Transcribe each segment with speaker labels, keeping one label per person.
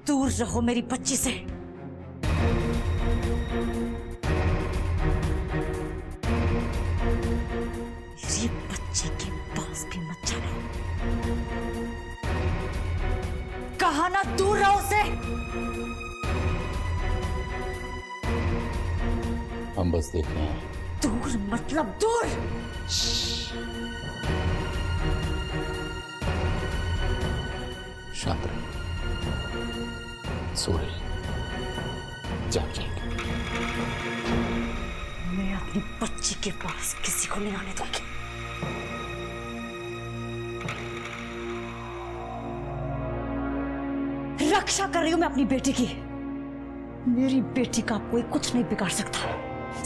Speaker 1: दूर रहो मेरी बच्ची से। मेरी बच्ची के पास भी मत जाना। कहा ना दूर रहो उसे।
Speaker 2: हम बस देख रहे हैं।
Speaker 1: दूर मतलब दूर।
Speaker 2: शांत रहे, सो रही, जाग जाएंगे।
Speaker 1: मैं अपनी बच्ची के पास किसी को नहीं आने दूंगी। रक्षा कर रही हूं मैं अपनी बेटी की। मेरी बेटी का कोई कुछ नहीं बिगाड़ सकता,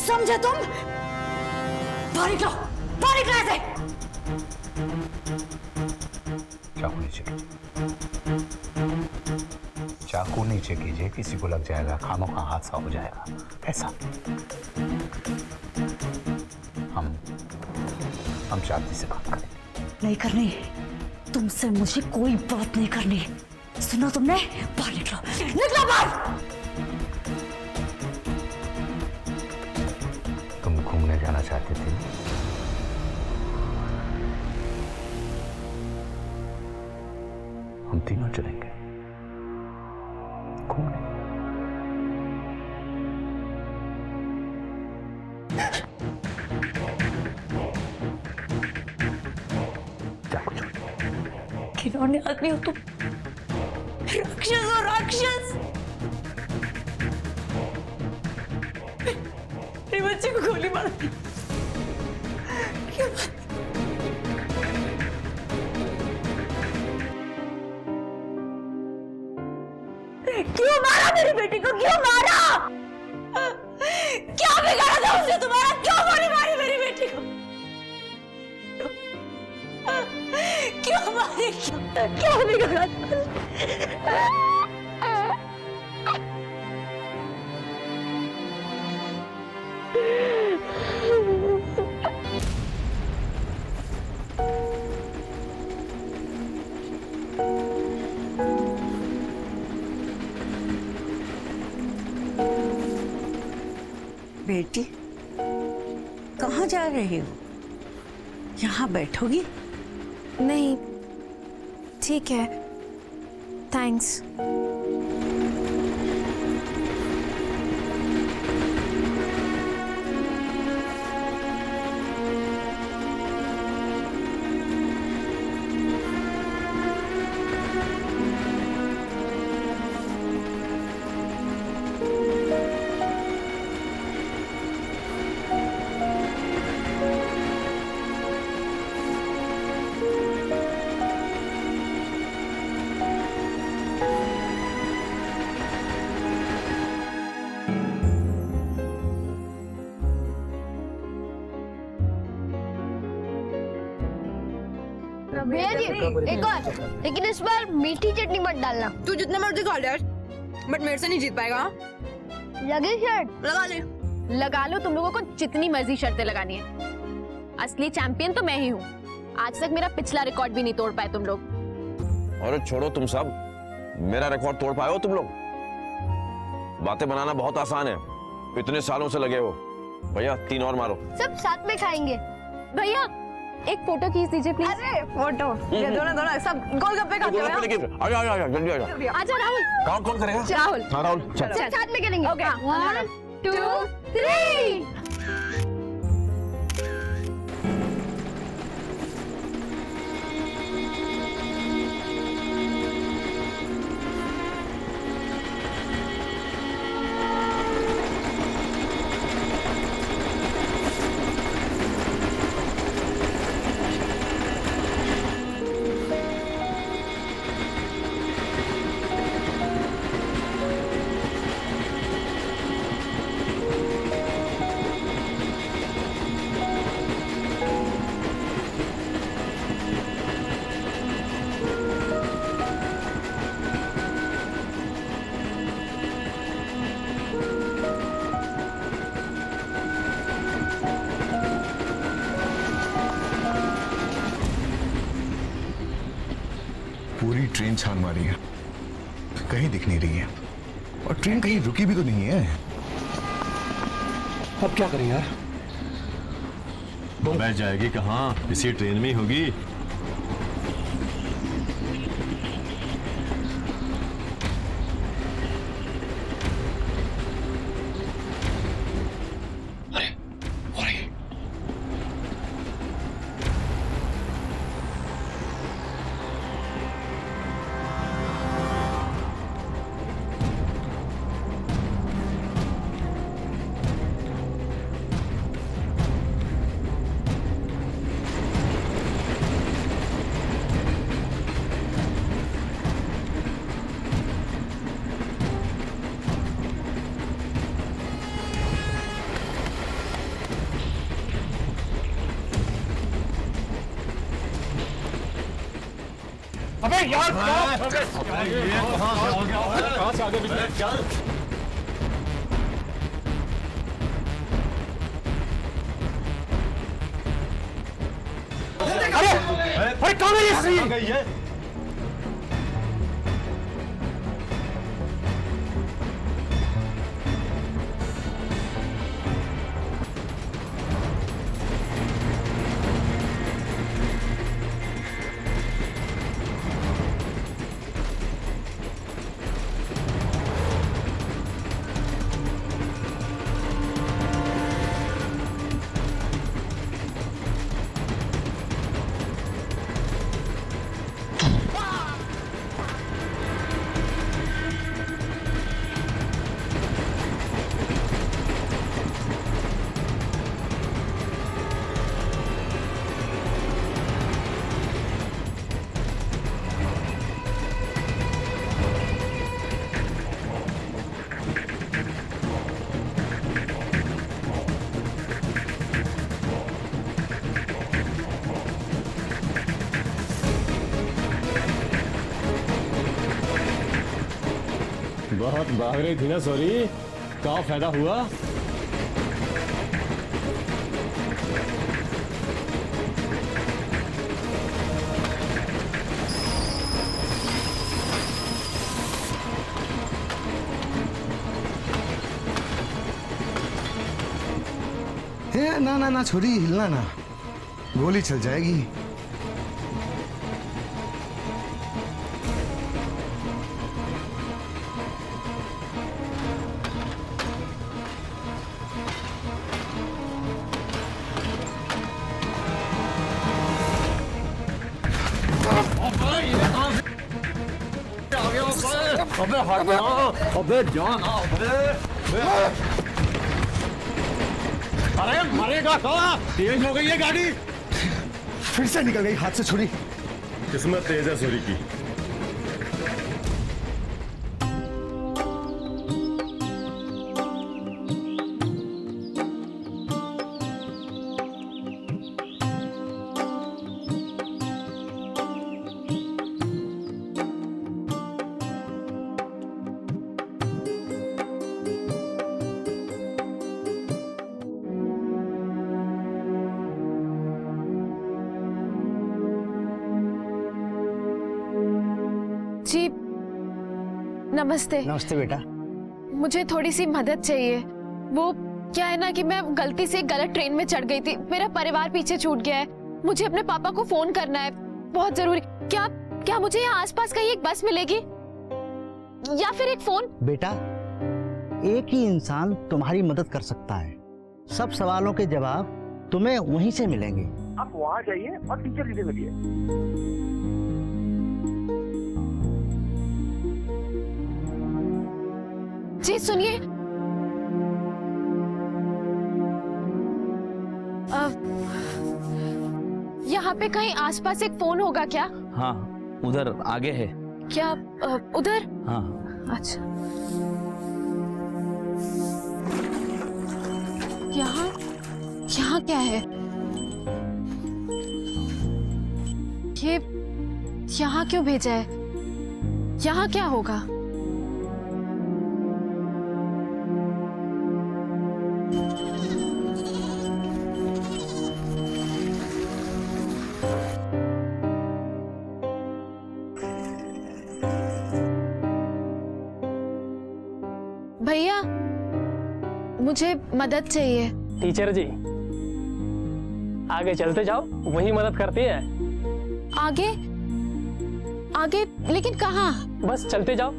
Speaker 1: समझे तुम? बाहर निकलो, बाहर निकलो ऐसे।
Speaker 3: चाकू नीचे, चाकू नीचे कीजिए, किसी को लग जाएगा, खामों का हादसा हो जाएगा। ऐसा हम शांति से बात करेंगे।
Speaker 1: नहीं करनी, तुमसे मुझे कोई बात नहीं करनी। सुना तुमने? बाहर निकलो, निकलो बाहर।
Speaker 3: तुम घूमने जाना चाहते थे, हम तीनों चलेंगे घूमने।
Speaker 1: खिलौने आदमी हो तुम, राक्षस हो राक्षस। मेरे बच्चे को गोली मार दी। क्यों मारा मेरी बेटी को? क्यों मारा? क्या बिगाड़ा था उसने तुम्हारा? क्यों गोली मारी मेरी बेटी को? क्यों मारी? क्या बिगाड़ा था?
Speaker 4: बेटी, कहाँ जा रही हो? यहाँ बैठोगी?
Speaker 5: नहीं, ठीक है, थैंक्स।
Speaker 6: भैया जी एक और, लेकिन इस बार मीठी चटनी मत डालना।
Speaker 7: तू जितना मर्जी खा ले यार, बट मेरे से नहीं जीत पाएगा।
Speaker 6: लगे शर्ट
Speaker 7: लगा ले।
Speaker 5: लगा लो, तुम लोगों को जितनी मर्जी शर्तें लगानी है। असली चैंपियन तो मैं ही हूँ। आज तक मेरा पिछला रिकॉर्ड भी नहीं तोड़ पाए तुम लोग।
Speaker 8: अरे छोड़ो तुम सब, मेरा रिकॉर्ड तोड़ पाए हो तुम लोग? बातें बनाना बहुत आसान है, इतने सालों से लगे हो। भैया 3 और मारो।
Speaker 6: सब साथ में खाएंगे।
Speaker 5: भैया एक फोटो खींच दीजिए प्लीज।
Speaker 7: अरे फोटो ये दोनों सब गोलगप्पे खाते हैं।
Speaker 8: आजा आजा आजा जल्दी आजा।
Speaker 5: आजा राहुल।
Speaker 8: काउंट कौन करेगा?
Speaker 5: राहुल।
Speaker 8: हाँ राहुल चल।
Speaker 6: सब साथ में खेलेंगे।
Speaker 5: ओके
Speaker 6: 1 2 3।
Speaker 9: पूरी ट्रेन छान मारी है, कहीं दिख नहीं रही है और ट्रेन कहीं रुकी भी तो नहीं है।
Speaker 10: अब क्या करें यार?
Speaker 11: बैठ जाएगी कहाँ, इसी ट्रेन में ही होगी।
Speaker 10: अबे यार कहाँ से आगे क्या? अरे कहाँ गई है? बहुत भाग रही थी ना सॉरी, क्या फायदा हुआ?
Speaker 9: ना ना ना छोरी, हिलना ना, गोली चल जाएगी।
Speaker 10: अबे हट जा, अबे जान, अरे मरेगा कहाँ? तेज हो गई है गाड़ी।
Speaker 9: फिर से निकल गई हाथ से छुरी।
Speaker 11: किस्मत तेज है सूरी की।
Speaker 5: जी नमस्ते।
Speaker 3: नमस्ते बेटा।
Speaker 5: मुझे थोड़ी सी मदद चाहिए। वो क्या है ना कि मैं गलती से गलत ट्रेन में चढ़ गई थी, मेरा परिवार पीछे छूट गया है, मुझे अपने पापा को फोन करना है, बहुत जरूरी। क्या मुझे यहाँ आसपास कहीं एक बस मिलेगी या फिर एक फोन?
Speaker 3: बेटा, एक ही इंसान तुम्हारी मदद कर सकता है। सब सवालों के जवाब तुम्हें वहीं से मिलेंगे।
Speaker 10: आप वहाँ जाइए और टीचर जी से मिलिए।
Speaker 5: जी सुनिए, यहाँ पे कहीं आसपास एक फोन होगा क्या?
Speaker 12: हाँ, उधर आगे है।
Speaker 5: क्या उधर?
Speaker 12: हाँ।
Speaker 5: अच्छा, यहाँ क्या है? ये यहाँ क्यों भेजा है? यहाँ क्या होगा? भैया मुझे मदद चाहिए।
Speaker 10: टीचर जी आगे चलते जाओ, वही मदद करती है।
Speaker 5: आगे आगे लेकिन कहाँ?
Speaker 10: बस चलते जाओ,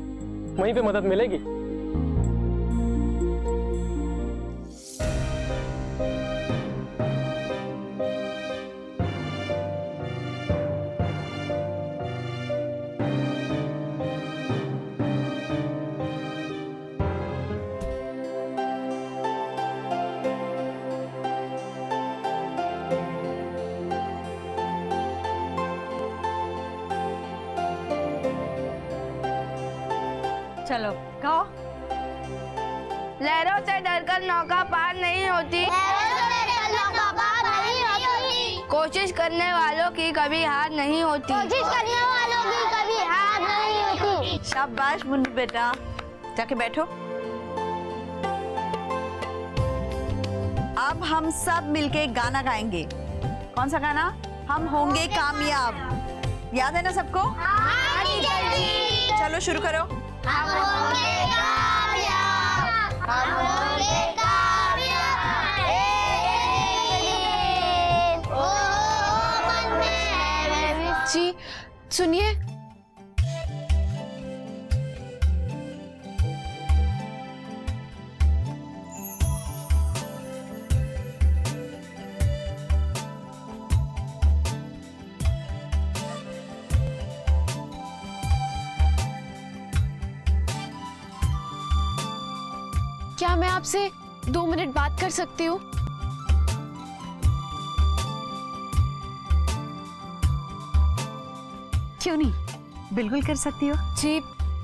Speaker 10: वहीं पे मदद मिलेगी।
Speaker 7: चलो कहो। लहरों से डरकर नौका पार नहीं होती, कोशिश करने वालों की कभी हार नहीं होती। शाबाश मुन्नू बेटा, जाके बैठो। अब हम सब मिलके एक गाना गाएंगे। कौन सा गाना? हम होंगे कामयाब। याद है ना सबको? चलो शुरू करो।
Speaker 6: हम होंगे कामयाब, हम होंगे कामयाब, ओ मन में है।
Speaker 5: जी सुनिए, क्या मैं आपसे 2 मिनट बात कर सकती हूँ?
Speaker 4: क्यों नहीं, बिल्कुल कर सकती हो।
Speaker 5: जी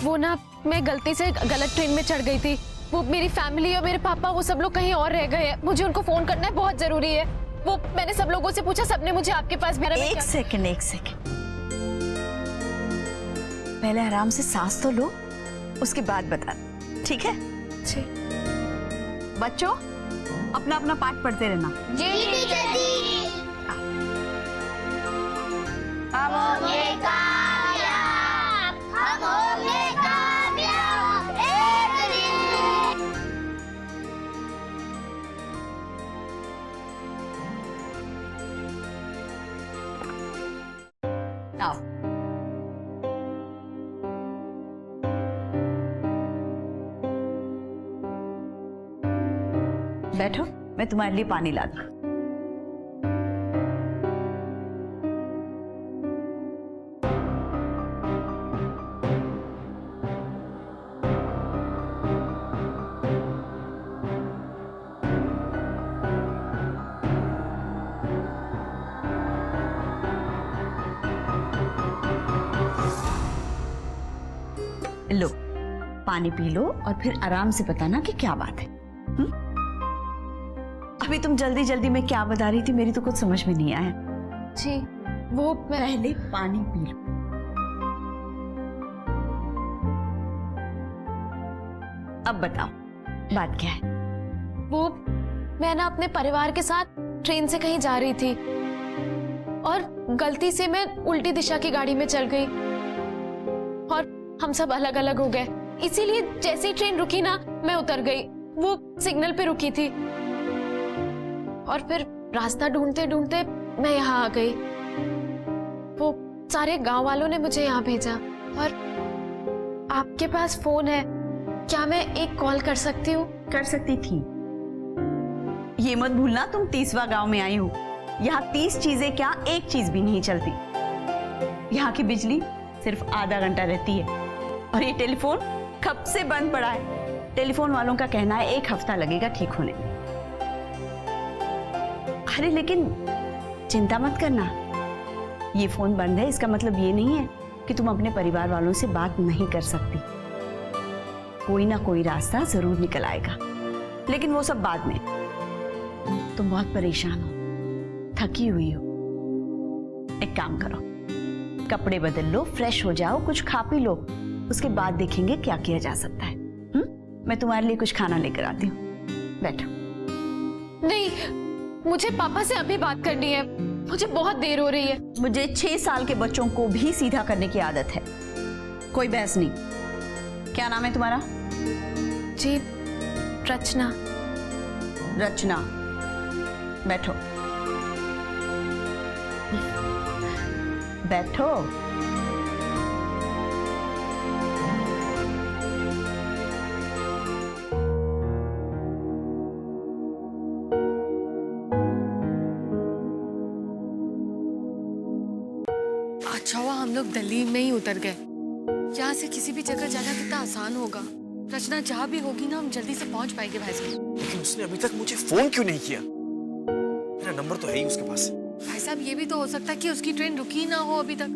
Speaker 5: वो ना, मैं गलती से गलत ट्रेन में चढ़ गई थी। वो मेरी फैमिली और मेरे पापा वो सब लोग कहीं और रह गए हैं। मुझे उनको फोन करना है, बहुत जरूरी है। वो मैंने सब लोगों से पूछा, सबने मुझे आपके पास भेजा।
Speaker 4: एक सेकंड, पहले आराम से सांस तो लो, उसके बाद बता, ठीक है?
Speaker 5: जी।
Speaker 4: बच्चों अपना अपना पाठ पढ़ते रहना।
Speaker 6: जी टीचर जी। हम होंगे कामयाब, हम होंगे कामयाब एक दिन।
Speaker 4: आओ। बैठो, मैं तुम्हारे लिए पानी ला दूं। लो पानी पी लो और फिर आराम से बताना कि क्या बात है। अभी तुम जल्दी जल्दी में क्या बता रही थी, मेरी तो कुछ समझ में नहीं आया।
Speaker 5: जी वो
Speaker 4: पहले पानी पी लो। अब बताओ बात क्या है?
Speaker 5: वो मैं ना अपने परिवार के साथ ट्रेन से कहीं जा रही थी और गलती से मैं उल्टी दिशा की गाड़ी में चढ़ गई और हम सब अलग अलग हो गए। इसीलिए जैसे ही ट्रेन रुकी ना, मैं उतर गई। वो सिग्नल पे रुकी थी और फिर रास्ता ढूंढते ढूंढते मैं यहाँ आ गई। वो सारे गांव वालों ने मुझे यहाँ भेजा और आपके पास फोन है, क्या मैं एक कॉल कर सकती हूँ?
Speaker 4: कर सकती थी। ये मत भूलना तुम 30वां गांव में आई हो। यहाँ 30 चीजें क्या, एक चीज भी नहीं चलती। यहाँ की बिजली सिर्फ आधा घंटा रहती है और ये टेलीफोन कब से बंद पड़ा है। टेलीफोन वालों का कहना है 1 हफ्ता लगेगा ठीक होने में। अरे लेकिन चिंता मत करना, ये फोन बंद है इसका मतलब ये नहीं है कि तुम अपने परिवार वालों से बात नहीं कर सकती। कोई ना कोई रास्ता जरूर निकल आएगा, लेकिन वो सब बाद में। तुम बहुत परेशान हो, थकी हुई हो। एक काम करो, कपड़े बदल लो, फ्रेश हो जाओ, कुछ खा पी लो, उसके बाद देखेंगे क्या किया जा सकता है। मैं तुम्हारे लिए कुछ खाना लेकर आती हूँ, बैठो।
Speaker 5: नहीं, मुझे पापा से अभी बात करनी है, मुझे बहुत देर हो रही है।
Speaker 4: मुझे 6 साल के बच्चों को भी सीधा करने की आदत है, कोई बहस नहीं। क्या नाम है तुम्हारा?
Speaker 5: जी रचना।
Speaker 7: रचना, बैठो बैठो।
Speaker 13: अच्छा हुआ हम लोग दिल्ली में ही उतर गए। यहाँ से किसी भी जगह जाना कितना आसान होगा। रचना जहाँ भी होगी ना, हम जल्दी से पहुँच पाएंगे भाई साहब।
Speaker 14: लेकिन उसने अभी तक मुझे फोन क्यों नहीं किया? मेरा नंबर तो है ही उसके पास।
Speaker 13: भाई साहब, ये भी तो हो सकता है कि उसकी ट्रेन रुकी ना हो अभी तक।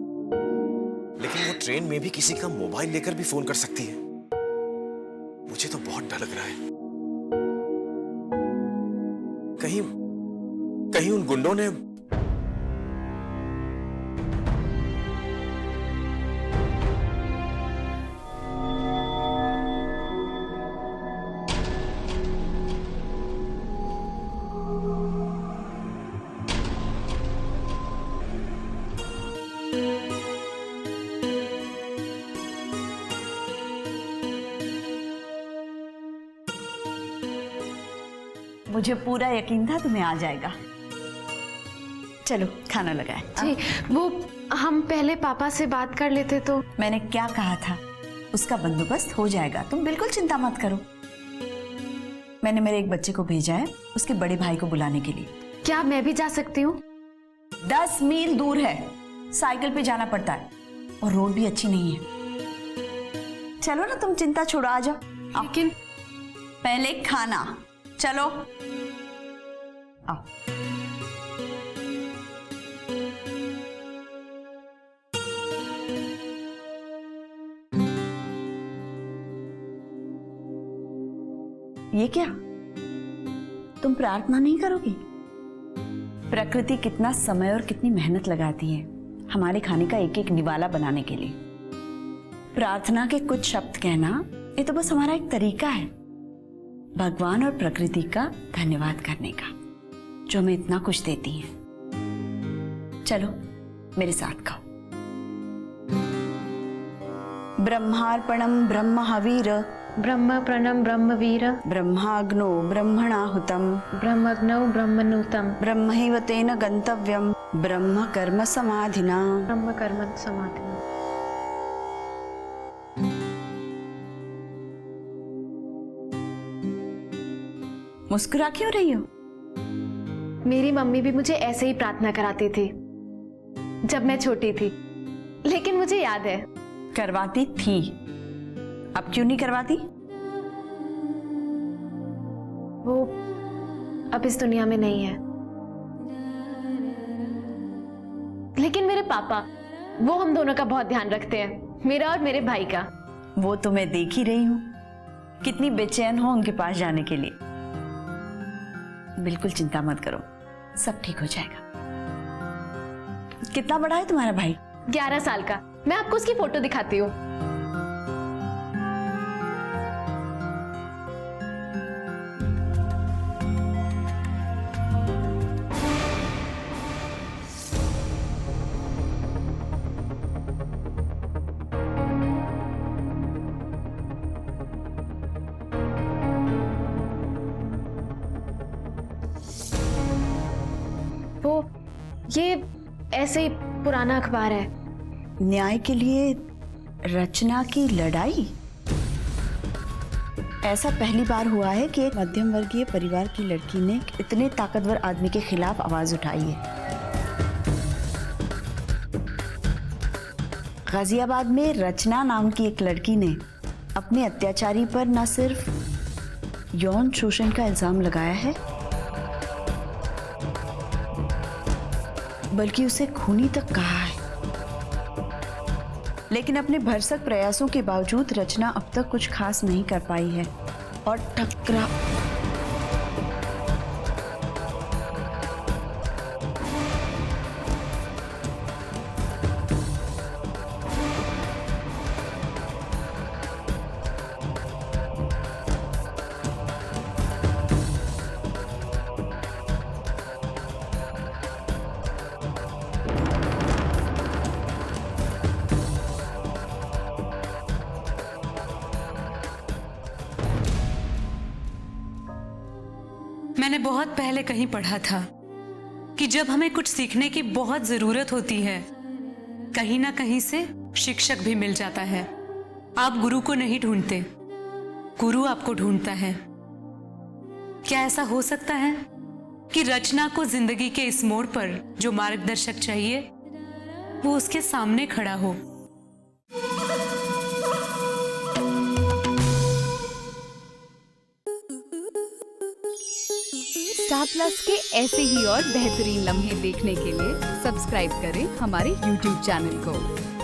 Speaker 14: लेकिन वो ट्रेन में भी किसी का मोबाइल लेकर भी फोन कर सकती है। मुझे तो बहुत डर लग रहा है। कहीं उन गुंडों ने
Speaker 7: मुझे पूरा यकीन था तुम्हें आ जाएगा। चलो खाना लगाए।
Speaker 5: जी, वो हम पहले पापा से बात कर लेते तो।
Speaker 7: मैंने क्या कहा था, उसका बंदोबस्त हो जाएगा, तुम बिल्कुल चिंता मत करो। मैंने मेरे एक बच्चे को भेजा है उसके बड़े भाई को बुलाने के लिए।
Speaker 5: क्या मैं भी जा सकती हूँ?
Speaker 7: 10 मील दूर है, साइकिल पे जाना पड़ता है और रोड भी अच्छी नहीं है। चलो ना, तुम चिंता छोड़ो, आ जाओ।
Speaker 5: लेकिन
Speaker 7: पहले खाना, चलो आओ। ये क्या, तुम प्रार्थना नहीं करोगी? प्रकृति कितना समय और कितनी मेहनत लगाती है हमारे खाने का एक एक निवाला बनाने के लिए। प्रार्थना के कुछ शब्द कहना ये तो बस हमारा एक तरीका है भगवान और प्रकृति का धन्यवाद करने का, जो हमें इतना कुछ देती हैं। चलो मेरे साथ खाओ। ब्रह्मार्पणम ब्रह्म हवीर,
Speaker 5: ब्रह्म प्रणम ब्रह्मवीर,
Speaker 7: ब्रह्माग्नो ब्रह्मणाहुतम,
Speaker 5: ब्रह्मग्नौ ब्रह्मनुतम,
Speaker 7: ब्रह्मैव तेन गंतव्यम, ब्रह्म कर्म समाधिना,
Speaker 5: ब्रह्म कर्म समाधिना।
Speaker 7: मुस्कुरा क्यों रही हो?
Speaker 5: मेरी मम्मी भी मुझे ऐसे ही प्रार्थना कराती थी जब मैं छोटी थी, लेकिन मुझे याद है।
Speaker 7: करवाती थी, अब क्यों नहीं करवाती?
Speaker 5: वो अब इस दुनिया में नहीं है। लेकिन मेरे पापा, वो हम दोनों का बहुत ध्यान रखते हैं, मेरा और मेरे भाई का।
Speaker 7: वो तो मैं देख ही रही हूँ, कितनी बेचैन हो उनके पास जाने के लिए। बिल्कुल चिंता मत करो, सब ठीक हो जाएगा। कितना बड़ा है तुम्हारा भाई?
Speaker 5: 11 साल का। मैं आपको उसकी फोटो दिखाती हूँ। वो ये ऐसे ही पुराना अखबार है।
Speaker 7: न्याय के लिए रचना की लड़ाई? ऐसा पहली बार हुआ है कि एक मध्यम वर्गीय परिवार की लड़की ने इतने ताकतवर आदमी के खिलाफ आवाज उठाई है। गाजियाबाद में रचना नाम की एक लड़की ने अपने अत्याचारी पर न सिर्फ यौन शोषण का इल्जाम लगाया है, बल्कि उसे खूनी तक कहा है। लेकिन अपने भरसक प्रयासों के बावजूद रचना अब तक कुछ खास नहीं कर पाई है और टकरा
Speaker 13: मैंने बहुत पहले कहीं पढ़ा था कि जब हमें कुछ सीखने की बहुत जरूरत होती है, कहीं ना कहीं से शिक्षक भी मिल जाता है। आप गुरु को नहीं ढूंढते, गुरु आपको ढूंढता है। क्या ऐसा हो सकता है कि रचना को जिंदगी के इस मोड़ पर जो मार्गदर्शक चाहिए वो उसके सामने खड़ा हो?
Speaker 15: स्टार प्लस के ऐसे ही और बेहतरीन लम्हे देखने के लिए सब्सक्राइब करें हमारे YouTube चैनल को।